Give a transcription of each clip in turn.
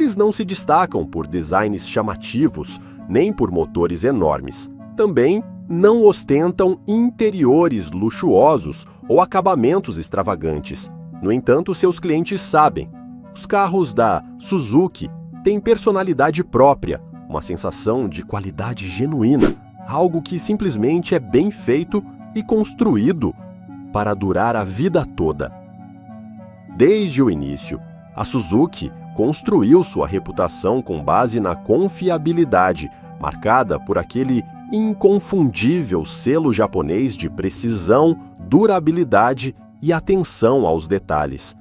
Eles não se destacam por designs chamativos, nem por motores enormes. Também não ostentam interiores luxuosos ou acabamentos extravagantes. No entanto, seus clientes sabem. Os carros da Suzuki têm personalidade própria, uma sensação de qualidade genuína, algo que simplesmente é bem feito e construído para durar a vida toda. Desde o início, a Suzuki construiu sua reputação com base na confiabilidade, marcada por aquele inconfundível selo japonês de precisão, durabilidade e atenção aos detalhes.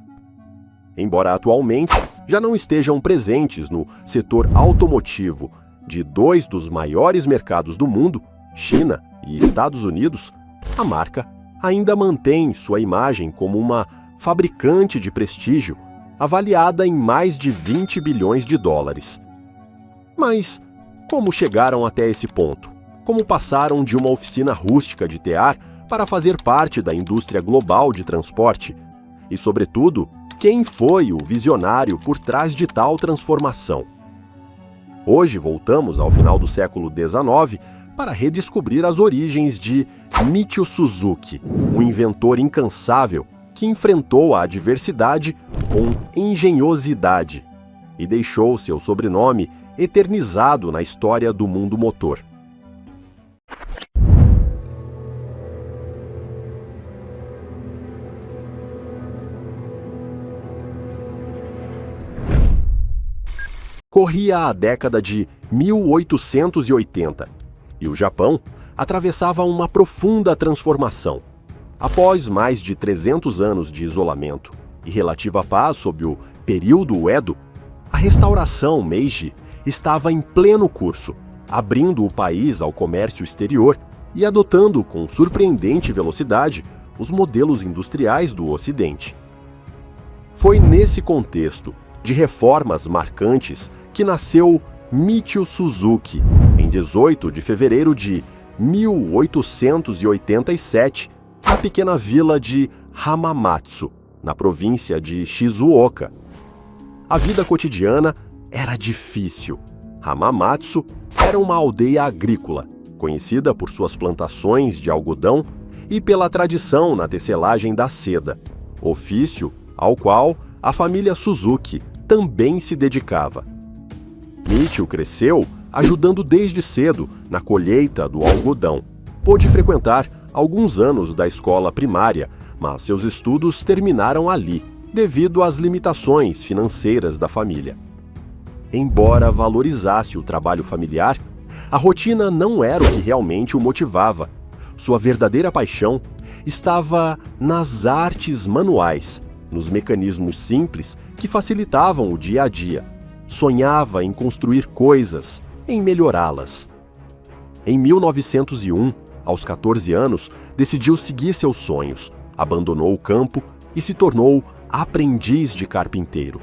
Embora atualmente já não estejam presentes no setor automotivo de dois dos maiores mercados do mundo, China e Estados Unidos, a marca ainda mantém sua imagem como uma fabricante de prestígio, avaliada em mais de 20 bilhões de dólares. Mas como chegaram até esse ponto? Como passaram de uma oficina rústica de tear para fazer parte da indústria global de transporte? E, sobretudo, quem foi o visionário por trás de tal transformação? Hoje voltamos ao final do século XIX para redescobrir as origens de Michio Suzuki, um inventor incansável que enfrentou a adversidade com engenhosidade e deixou seu sobrenome eternizado na história do mundo motor. Corria a década de 1880 e o Japão atravessava uma profunda transformação. Após mais de 300 anos de isolamento e relativa paz sob o período Edo, a restauração Meiji estava em pleno curso, abrindo o país ao comércio exterior e adotando com surpreendente velocidade os modelos industriais do Ocidente. Foi nesse contexto de reformas marcantes que nasceu Michio Suzuki, em 18 de fevereiro de 1887, na pequena vila de Hamamatsu, na província de Shizuoka. A vida cotidiana era difícil. Hamamatsu era uma aldeia agrícola, conhecida por suas plantações de algodão e pela tradição na tecelagem da seda, ofício ao qual a família Suzuki também se dedicava. Michio cresceu ajudando desde cedo na colheita do algodão. Pôde frequentar alguns anos da escola primária, mas seus estudos terminaram ali, devido às limitações financeiras da família. Embora valorizasse o trabalho familiar, a rotina não era o que realmente o motivava. Sua verdadeira paixão estava nas artes manuais, nos mecanismos simples que facilitavam o dia a dia. Sonhava em construir coisas, em melhorá-las. Em 1901, aos 14 anos, decidiu seguir seus sonhos, abandonou o campo e se tornou aprendiz de carpinteiro.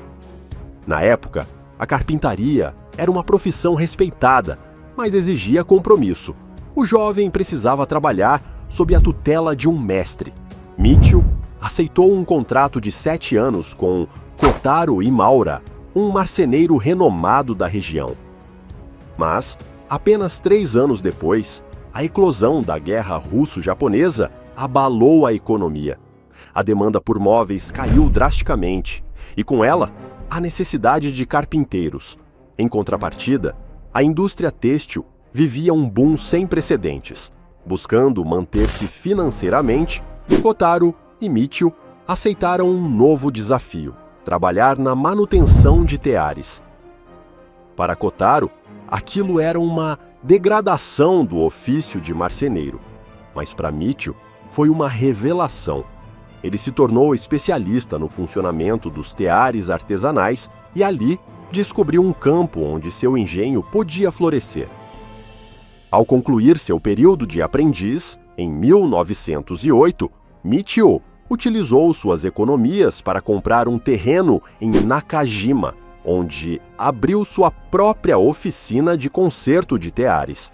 Na época, a carpintaria era uma profissão respeitada, mas exigia compromisso. O jovem precisava trabalhar sob a tutela de um mestre. Michio aceitou um contrato de 7 anos com Kotaro Imaura, um marceneiro renomado da região. Mas, apenas 3 anos depois, a eclosão da Guerra Russo-Japonesa abalou a economia. A demanda por móveis caiu drasticamente, e com ela, a necessidade de carpinteiros. Em contrapartida, a indústria têxtil vivia um boom sem precedentes. Buscando manter-se financeiramente, Kotaro e Michio aceitaram um novo desafio: trabalhar na manutenção de teares. Para Kotaro, aquilo era uma degradação do ofício de marceneiro, mas para Michio foi uma revelação. Ele se tornou especialista no funcionamento dos teares artesanais e ali descobriu um campo onde seu engenho podia florescer. Ao concluir seu período de aprendiz, em 1908, Michio utilizou suas economias para comprar um terreno em Nakajima, onde abriu sua própria oficina de conserto de teares.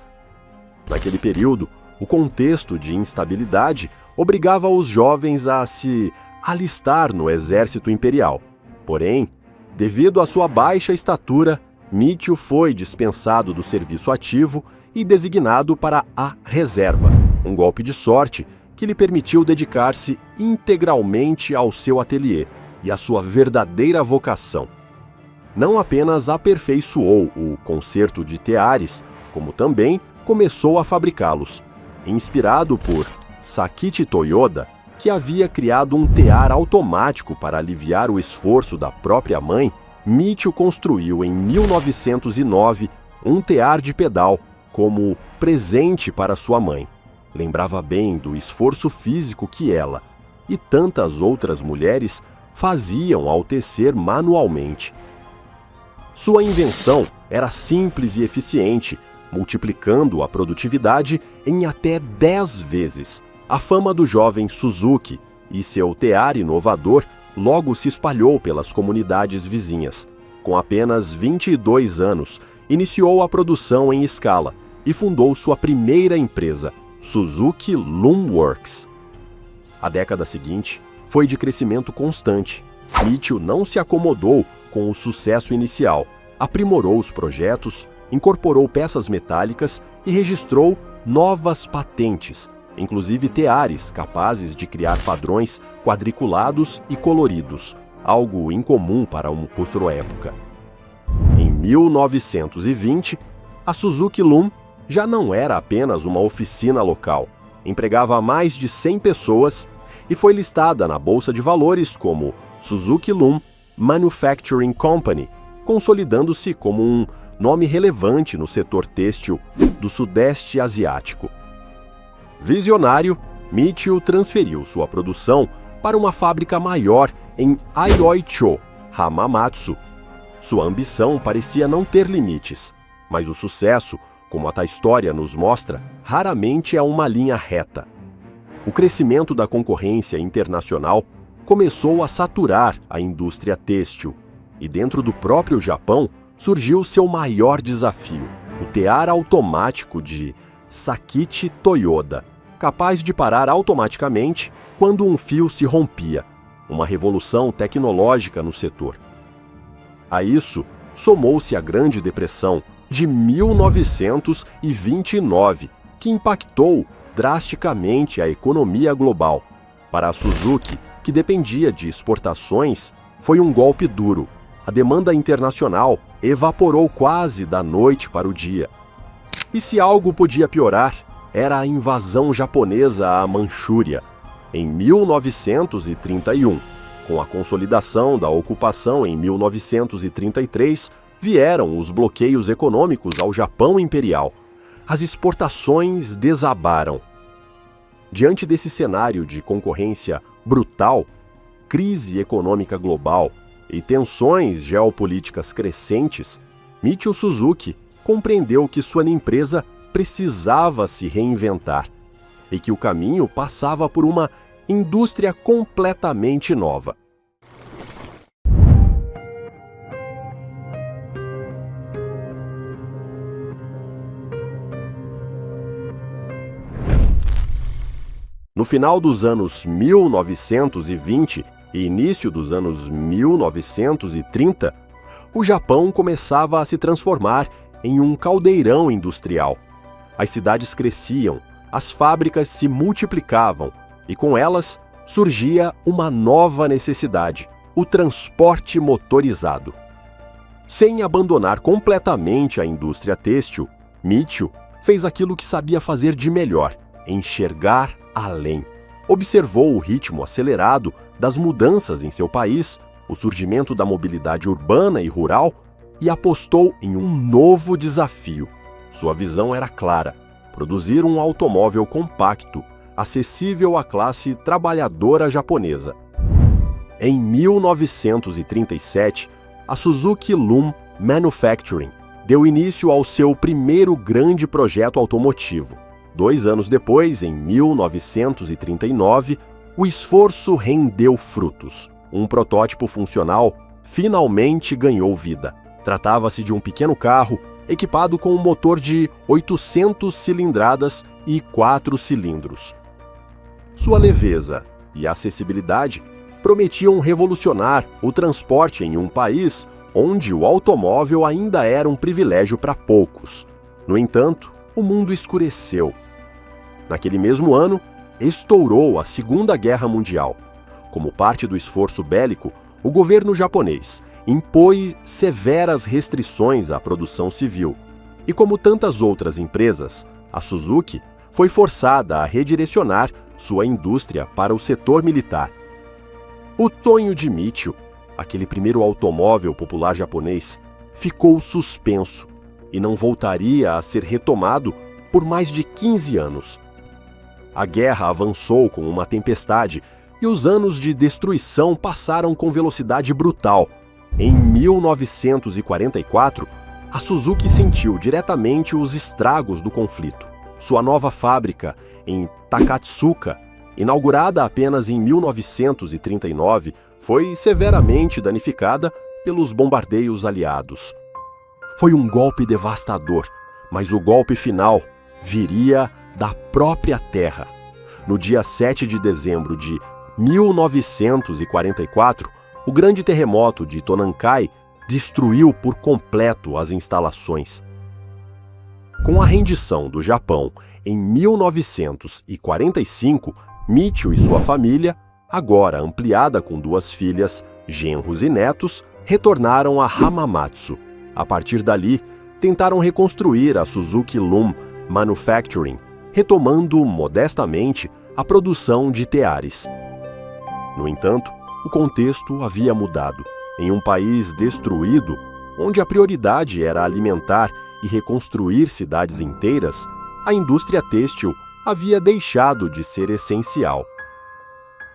Naquele período, o contexto de instabilidade obrigava os jovens a se alistar no exército imperial. Porém, Devido à sua baixa estatura, Michio foi dispensado do serviço ativo e designado para a reserva, um golpe de sorte que lhe permitiu dedicar-se integralmente ao seu ateliê e à sua verdadeira vocação. Não apenas aperfeiçoou o concerto de teares, como também começou a fabricá-los. Inspirado por Sakichi Toyoda, que havia criado um tear automático para aliviar o esforço da própria mãe, Michio construiu em 1909 um tear de pedal como presente para sua mãe. Lembrava bem do esforço físico que ela e tantas outras mulheres faziam ao tecer manualmente. Sua invenção era simples e eficiente, multiplicando a produtividade em até 10 vezes. A fama do jovem Suzuki e seu tear inovador logo se espalhou pelas comunidades vizinhas. Com apenas 22 anos, iniciou a produção em escala e fundou sua primeira empresa, Suzuki Loom Works. A década seguinte foi de crescimento constante. Michio não se acomodou com o sucesso inicial, aprimorou os projetos, incorporou peças metálicas e registrou novas patentes, inclusive teares capazes de criar padrões quadriculados e coloridos, algo incomum para uma época. Em 1920, a Suzuki Loom já não era apenas uma oficina local, empregava mais de 100 pessoas e foi listada na Bolsa de Valores como Suzuki Loom Manufacturing Company, consolidando-se como um nome relevante no setor têxtil do Sudeste Asiático. Visionário, Michio transferiu sua produção para uma fábrica maior em Aioicho, Hamamatsu. Sua ambição parecia não ter limites, mas o sucesso, como a história nos mostra, raramente é uma linha reta. O crescimento da concorrência internacional começou a saturar a indústria têxtil, e dentro do próprio Japão surgiu seu maior desafio, o tear automático de Sakichi Toyoda, capaz de parar automaticamente quando um fio se rompia, uma revolução tecnológica no setor. A isso somou-se a Grande Depressão de 1929, que impactou drasticamente a economia global. Para a Suzuki, que dependia de exportações, foi um golpe duro. A demanda internacional evaporou quase da noite para o dia. E se algo podia piorar, era a invasão japonesa à Manchúria, em 1931. Com a consolidação da ocupação em 1933, vieram os bloqueios econômicos ao Japão imperial. As exportações desabaram. Diante desse cenário de concorrência brutal, crise econômica global e tensões geopolíticas crescentes, Michio Suzuki compreendeu que sua empresa precisava se reinventar e que o caminho passava por uma indústria completamente nova. No final dos anos 1920 e início dos anos 1930, o Japão começava a se transformar em um caldeirão industrial. As cidades cresciam, as fábricas se multiplicavam e com elas surgia uma nova necessidade: o transporte motorizado. Sem abandonar completamente a indústria têxtil, Michio fez aquilo que sabia fazer de melhor: enxergar além. Observou o ritmo acelerado das mudanças em seu país, o surgimento da mobilidade urbana e rural, e apostou em um novo desafio. Sua visão era clara: produzir um automóvel compacto, acessível à classe trabalhadora japonesa. Em 1937, a Suzuki Loom Manufacturing deu início ao seu primeiro grande projeto automotivo. 2 anos depois, em 1939, o esforço rendeu frutos. Um protótipo funcional finalmente ganhou vida. Tratava-se de um pequeno carro equipado com um motor de 800 cilindradas e 4 cilindros. Sua leveza e acessibilidade prometiam revolucionar o transporte em um país onde o automóvel ainda era um privilégio para poucos. No entanto, o mundo escureceu. Naquele mesmo ano, estourou a Segunda Guerra Mundial. Como parte do esforço bélico, o governo japonês impôs severas restrições à produção civil. E como tantas outras empresas, a Suzuki foi forçada a redirecionar sua indústria para o setor militar. O sonho de Michio, aquele primeiro automóvel popular japonês, ficou suspenso e não voltaria a ser retomado por mais de 15 anos. A guerra avançou com uma tempestade e os anos de destruição passaram com velocidade brutal. Em 1944, a Suzuki sentiu diretamente os estragos do conflito. Sua nova fábrica, em Takatsuka, inaugurada apenas em 1939, foi severamente danificada pelos bombardeios aliados. Foi um golpe devastador, mas o golpe final viria da própria terra. No dia 7 de dezembro de 1944, o grande terremoto de Tonankai destruiu por completo as instalações. Com a rendição do Japão em 1945, Michio e sua família, agora ampliada com 2 filhas, genros e netos, retornaram a Hamamatsu. A partir dali, tentaram reconstruir a Suzuki Loom Manufacturing, retomando modestamente a produção de teares. No entanto, o contexto havia mudado. Em um país destruído, onde a prioridade era alimentar e reconstruir cidades inteiras, a indústria têxtil havia deixado de ser essencial.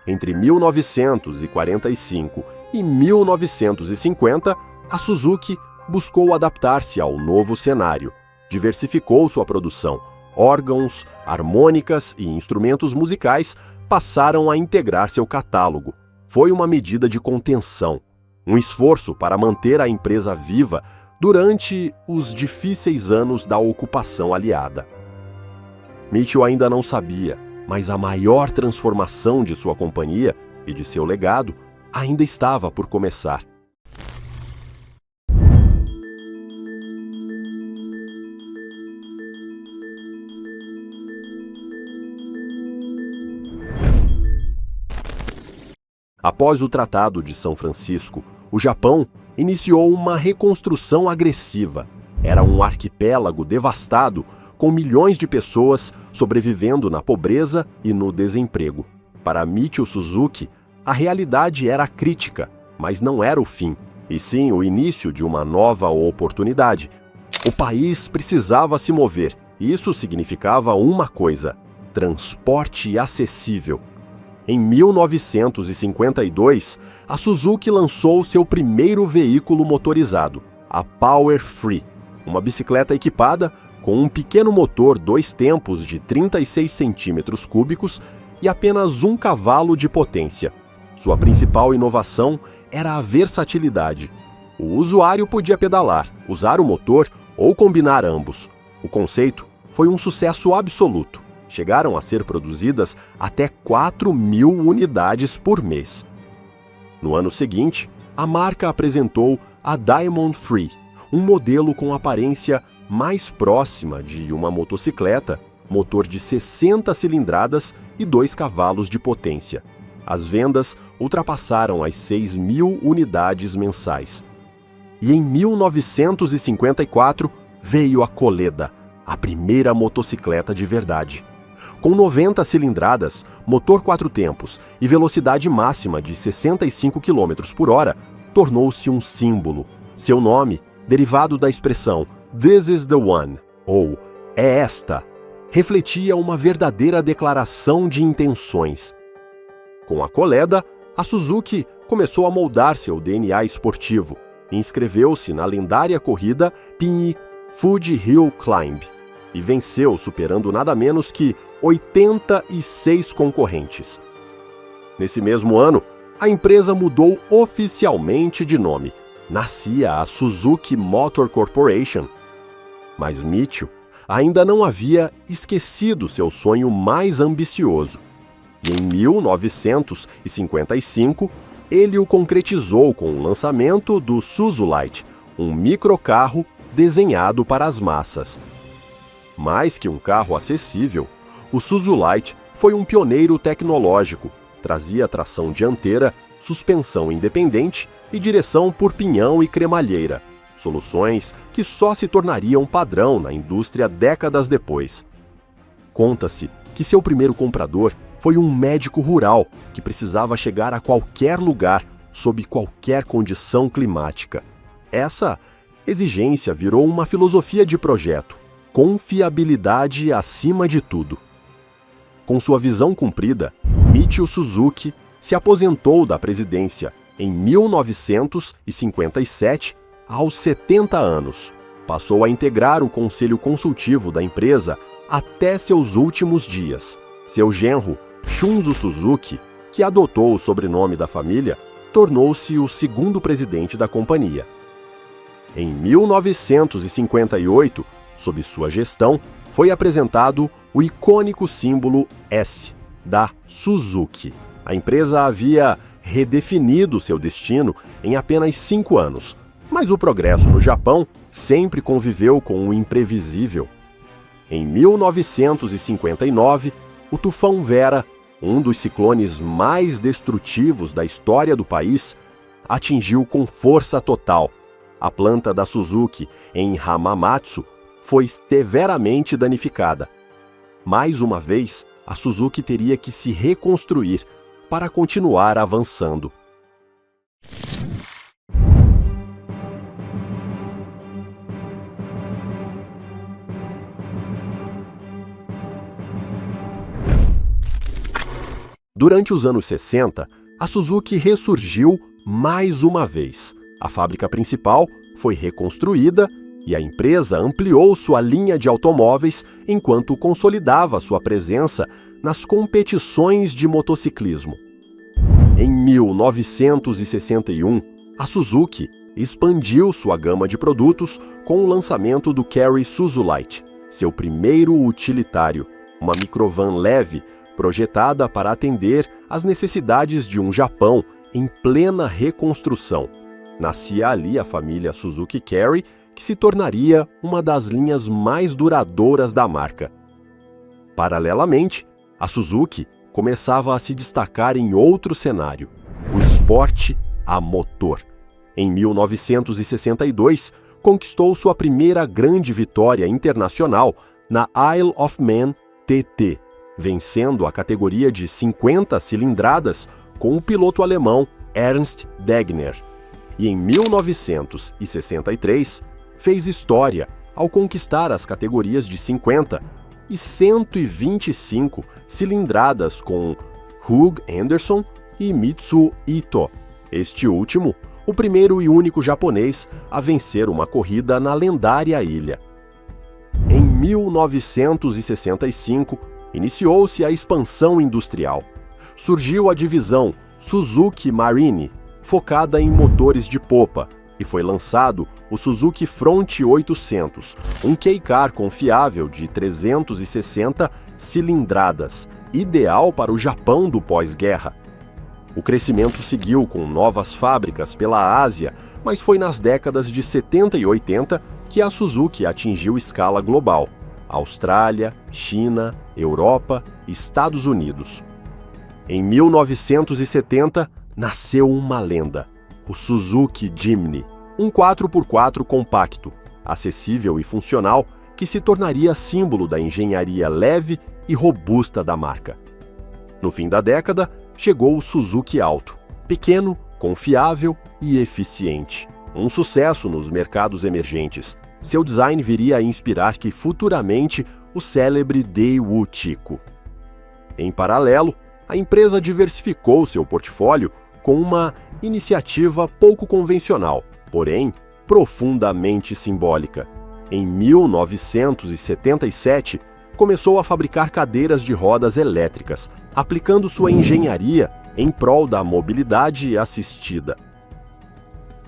Entre 1945 e 1950, a Suzuki buscou adaptar-se ao novo cenário, diversificou sua produção. Órgãos, harmônicas e instrumentos musicais passaram a integrar seu catálogo. Foi uma medida de contenção, um esforço para manter a empresa viva durante os difíceis anos da ocupação aliada. Michio ainda não sabia, mas a maior transformação de sua companhia e de seu legado ainda estava por começar. Após o Tratado de São Francisco, o Japão iniciou uma reconstrução agressiva. Era um arquipélago devastado, com milhões de pessoas sobrevivendo na pobreza e no desemprego. Para Michio Suzuki, a realidade era crítica, mas não era o fim, e sim o início de uma nova oportunidade. O país precisava se mover, e isso significava uma coisa: transporte acessível. Em 1952, a Suzuki lançou seu primeiro veículo motorizado, a Power Free, uma bicicleta equipada com um pequeno motor 2 tempos de 36 centímetros cúbicos e apenas 1 cavalo de potência. Sua principal inovação era a versatilidade. O usuário podia pedalar, usar o motor ou combinar ambos. O conceito foi um sucesso absoluto. Chegaram a ser produzidas até 4.000 unidades por mês. No ano seguinte, a marca apresentou a Diamond Free, um modelo com aparência mais próxima de uma motocicleta, motor de 60 cilindradas e 2 cavalos de potência. As vendas ultrapassaram as 6.000 unidades mensais. E em 1954 veio a Koleda, a primeira motocicleta de verdade. Com 90 cilindradas, motor 4 tempos e velocidade máxima de 65 km por hora, tornou-se um símbolo. Seu nome, derivado da expressão "This is the one", ou "é esta", refletia uma verdadeira declaração de intenções. Com a Koleda, a Suzuki começou a moldar seu DNA esportivo e inscreveu-se na lendária corrida Pinyi Fuji Hill Climb e venceu, superando nada menos que 86 concorrentes. Nesse mesmo ano, a empresa mudou oficialmente de nome. Nascia a Suzuki Motor Corporation. Mas Michio ainda não havia esquecido seu sonho mais ambicioso. E em 1955, ele o concretizou com o lançamento do Suzulite, um microcarro desenhado para as massas. Mais que um carro acessível, o Suzulite foi um pioneiro tecnológico. Trazia tração dianteira, suspensão independente e direção por pinhão e cremalheira, soluções que só se tornariam padrão na indústria décadas depois. Conta-se que seu primeiro comprador foi um médico rural que precisava chegar a qualquer lugar, sob qualquer condição climática. Essa exigência virou uma filosofia de projeto: confiabilidade acima de tudo. Com sua visão cumprida, Michio Suzuki se aposentou da presidência em 1957, aos 70 anos. Passou a integrar o conselho consultivo da empresa até seus últimos dias. Seu genro, Shunzo Suzuki, que adotou o sobrenome da família, tornou-se o segundo presidente da companhia. Em 1958, sob sua gestão, foi apresentado o icônico símbolo S, da Suzuki. A empresa havia redefinido seu destino em apenas 5 anos, mas o progresso no Japão sempre conviveu com o imprevisível. Em 1959, o tufão Vera, um dos ciclones mais destrutivos da história do país, atingiu com força total. A planta da Suzuki, em Hamamatsu, foi severamente danificada. Mais uma vez, a Suzuki teria que se reconstruir para continuar avançando. Durante os anos 60, a Suzuki ressurgiu mais uma vez. A fábrica principal foi reconstruída e a empresa ampliou sua linha de automóveis enquanto consolidava sua presença nas competições de motociclismo. Em 1961, a Suzuki expandiu sua gama de produtos com o lançamento do Carry Suzulite, seu primeiro utilitário, uma microvan leve projetada para atender às necessidades de um Japão em plena reconstrução. Nascia ali a família Suzuki Carry, que se tornaria uma das linhas mais duradouras da marca. Paralelamente, a Suzuki começava a se destacar em outro cenário: o esporte a motor. Em 1962, conquistou sua primeira grande vitória internacional na Isle of Man TT, vencendo a categoria de 50 cilindradas com o piloto alemão Ernst Degner. E em 1963, fez história ao conquistar as categorias de 50 e 125 cilindradas com Hugh Anderson e Mitsuo Ito, este último, o primeiro e único japonês a vencer uma corrida na lendária ilha. Em 1965, iniciou-se a expansão industrial. Surgiu a divisão Suzuki Marine, focada em motores de popa, e foi lançado o Suzuki Front 800, um Kei-Car confiável de 360 cilindradas, ideal para o Japão do pós-guerra. O crescimento seguiu com novas fábricas pela Ásia, mas foi nas décadas de 70 e 80 que a Suzuki atingiu escala global: Austrália, China, Europa e Estados Unidos. Em 1970, nasceu uma lenda: o Suzuki Jimny, um 4x4 compacto, acessível e funcional, que se tornaria símbolo da engenharia leve e robusta da marca. No fim da década, chegou o Suzuki Alto, pequeno, confiável e eficiente. Um sucesso nos mercados emergentes. Seu design viria a inspirar que futuramente o célebre Daewoo Chico. Em paralelo, a empresa diversificou seu portfólio com uma iniciativa pouco convencional, porém profundamente simbólica. Em 1977, começou a fabricar cadeiras de rodas elétricas, aplicando sua engenharia em prol da mobilidade assistida.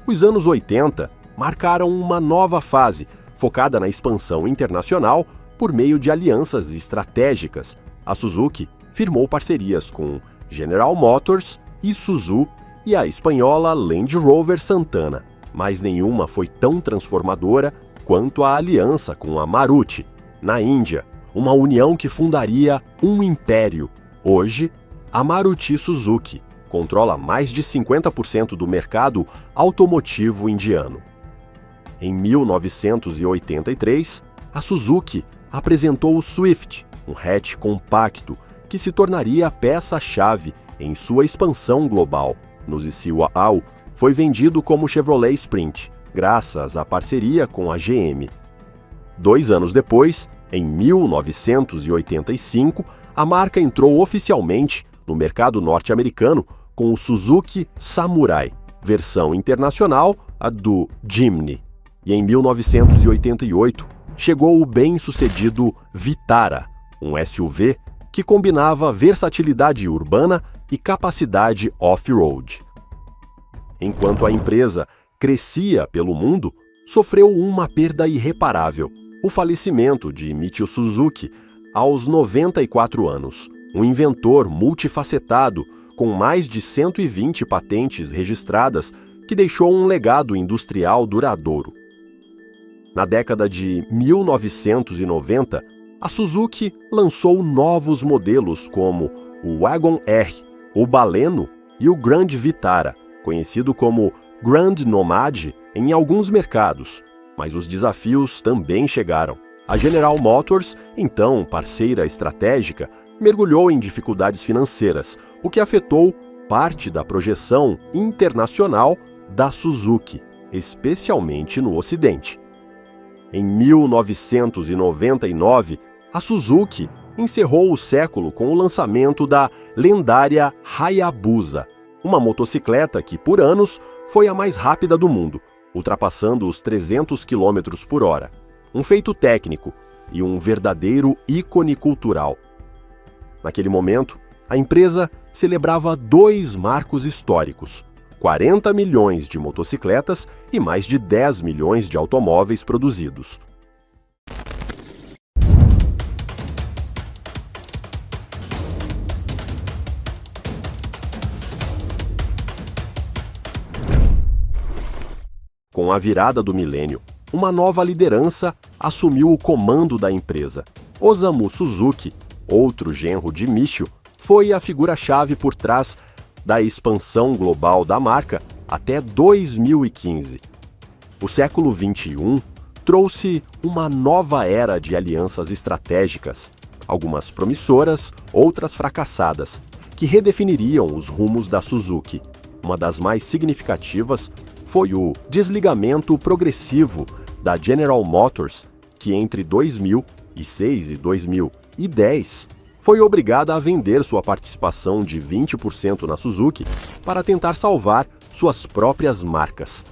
Os anos 80 marcaram uma nova fase, focada na expansão internacional por meio de alianças estratégicas. A Suzuki firmou parcerias com General Motors, Isuzu e a espanhola Land Rover Santana, mas nenhuma foi tão transformadora quanto a aliança com a Maruti, na Índia, uma união que fundaria um império. Hoje, a Maruti Suzuki controla mais de 50% do mercado automotivo indiano. Em 1983, a Suzuki apresentou o Swift, um hatch compacto que se tornaria a peça-chave em sua expansão global. No Zixiuao, foi vendido como Chevrolet Sprint, graças à parceria com a GM. 2 anos depois, em 1985, a marca entrou oficialmente no mercado norte-americano com o Suzuki Samurai, versão internacional, a do Jimny. E em 1988, chegou o bem-sucedido Vitara, um SUV que combinava versatilidade urbana e capacidade off-road. Enquanto a empresa crescia pelo mundo, sofreu uma perda irreparável: o falecimento de Michio Suzuki aos 94 anos, um inventor multifacetado com mais de 120 patentes registradas que deixou um legado industrial duradouro. Na década de 1990, a Suzuki lançou novos modelos como o Wagon R, o Baleno e o Grand Vitara, conhecido como Grand Nomad em alguns mercados, mas os desafios também chegaram. A General Motors, então parceira estratégica, mergulhou em dificuldades financeiras, o que afetou parte da projeção internacional da Suzuki, especialmente no Ocidente. Em 1999, a Suzuki encerrou o século com o lançamento da lendária Hayabusa, uma motocicleta que, por anos, foi a mais rápida do mundo, ultrapassando os 300 km por hora. Um feito técnico e um verdadeiro ícone cultural. Naquele momento, a empresa celebrava 2 marcos históricos: 40 milhões de motocicletas e mais de 10 milhões de automóveis produzidos. Com a virada do milênio, uma nova liderança assumiu o comando da empresa. Osamu Suzuki, outro genro de Michio, foi a figura-chave por trás da expansão global da marca até 2015. O século XXI trouxe uma nova era de alianças estratégicas, algumas promissoras, outras fracassadas, que redefiniriam os rumos da Suzuki. Uma das mais significativas foi o desligamento progressivo da General Motors, que entre 2006 e 2010 foi obrigada a vender sua participação de 20% na Suzuki para tentar salvar suas próprias marcas.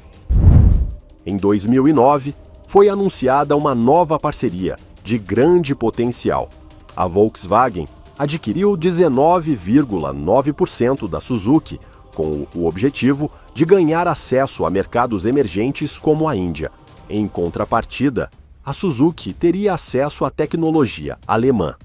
Em 2009, foi anunciada uma nova parceria de grande potencial. A Volkswagen adquiriu 19,9% da Suzuki, com o objetivo de ganhar acesso a mercados emergentes como a Índia. Em contrapartida, a Suzuki teria acesso à tecnologia alemã.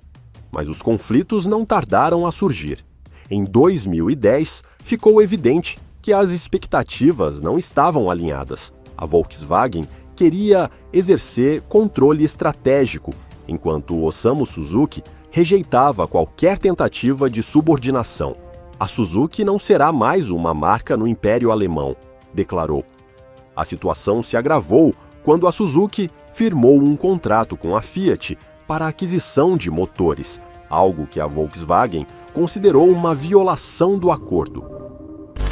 Mas os conflitos não tardaram a surgir. Em 2010, ficou evidente que as expectativas não estavam alinhadas. A Volkswagen queria exercer controle estratégico, enquanto Osamu Suzuki rejeitava qualquer tentativa de subordinação. A Suzuki não será mais uma marca no Império Alemão, declarou. A situação se agravou quando a Suzuki firmou um contrato com a Fiat para a aquisição de motores, algo que a Volkswagen considerou uma violação do acordo.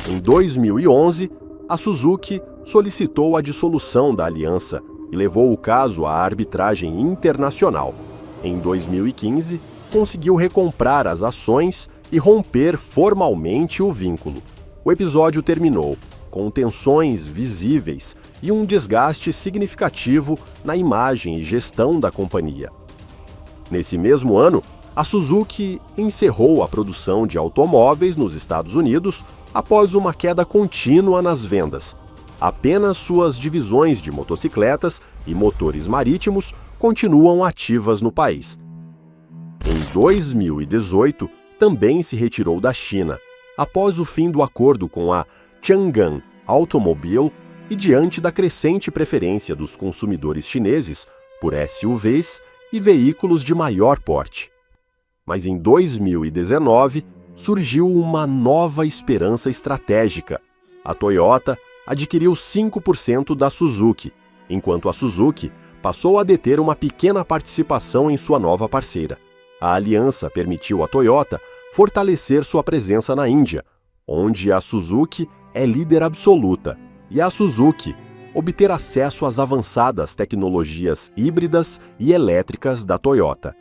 Em 2011, a Suzuki solicitou a dissolução da aliança e levou o caso à arbitragem internacional. Em 2015, conseguiu recomprar as ações e romper formalmente o vínculo. O episódio terminou com tensões visíveis e um desgaste significativo na imagem e gestão da companhia. Nesse mesmo ano, a Suzuki encerrou a produção de automóveis nos Estados Unidos após uma queda contínua nas vendas. Apenas suas divisões de motocicletas e motores marítimos continuam ativas no país. Em 2018, também se retirou da China, após o fim do acordo com a Chang'an Automobile e diante da crescente preferência dos consumidores chineses por SUVs e veículos de maior porte. Mas em 2019, surgiu uma nova esperança estratégica. A Toyota adquiriu 5% da Suzuki, enquanto a Suzuki passou a deter uma pequena participação em sua nova parceira. A aliança permitiu à Toyota fortalecer sua presença na Índia, onde a Suzuki é líder absoluta, e a Suzuki obter acesso às avançadas tecnologias híbridas e elétricas da Toyota.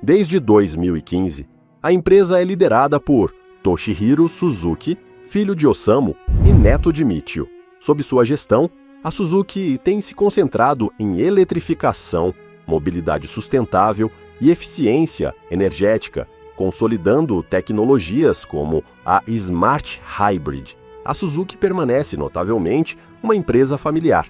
Desde 2015, a empresa é liderada por Toshihiro Suzuki, filho de Osamu e neto de Michio. Sob sua gestão, a Suzuki tem se concentrado em eletrificação, mobilidade sustentável e eficiência energética, consolidando tecnologias como a Smart Hybrid. A Suzuki permanece notavelmente uma empresa familiar.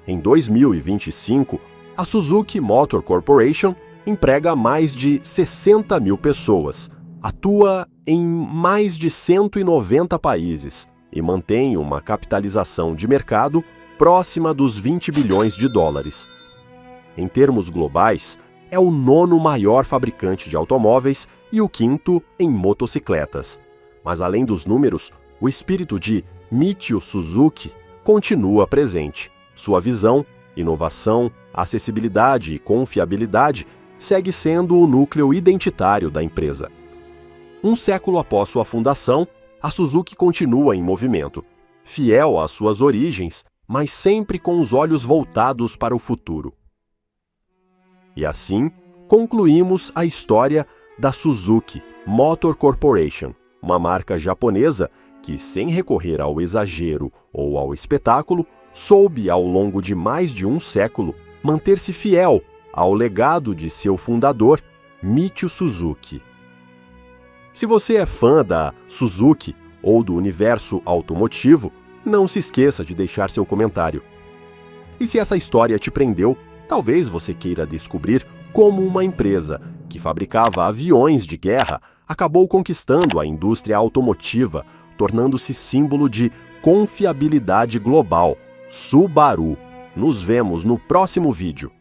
Em 2025, a Suzuki Motor Corporation emprega mais de 60 mil pessoas, atua em mais de 190 países e mantém uma capitalização de mercado próxima dos 20 bilhões de dólares. Em termos globais, é o 9º maior fabricante de automóveis e o 5º em motocicletas. Mas além dos números, o espírito de Michio Suzuki continua presente. Sua visão, inovação, acessibilidade e confiabilidade segue sendo o núcleo identitário da empresa. Um século após sua fundação, a Suzuki continua em movimento, fiel às suas origens, mas sempre com os olhos voltados para o futuro. E assim, concluímos a história da Suzuki Motor Corporation, uma marca japonesa que, sem recorrer ao exagero ou ao espetáculo, soube, ao longo de mais de um século, manter-se fiel ao legado de seu fundador, Michio Suzuki. Se você é fã da Suzuki ou do universo automotivo, não se esqueça de deixar seu comentário. E se essa história te prendeu, talvez você queira descobrir como uma empresa que fabricava aviões de guerra acabou conquistando a indústria automotiva, tornando-se símbolo de confiabilidade global. Subaru. Nos vemos no próximo vídeo.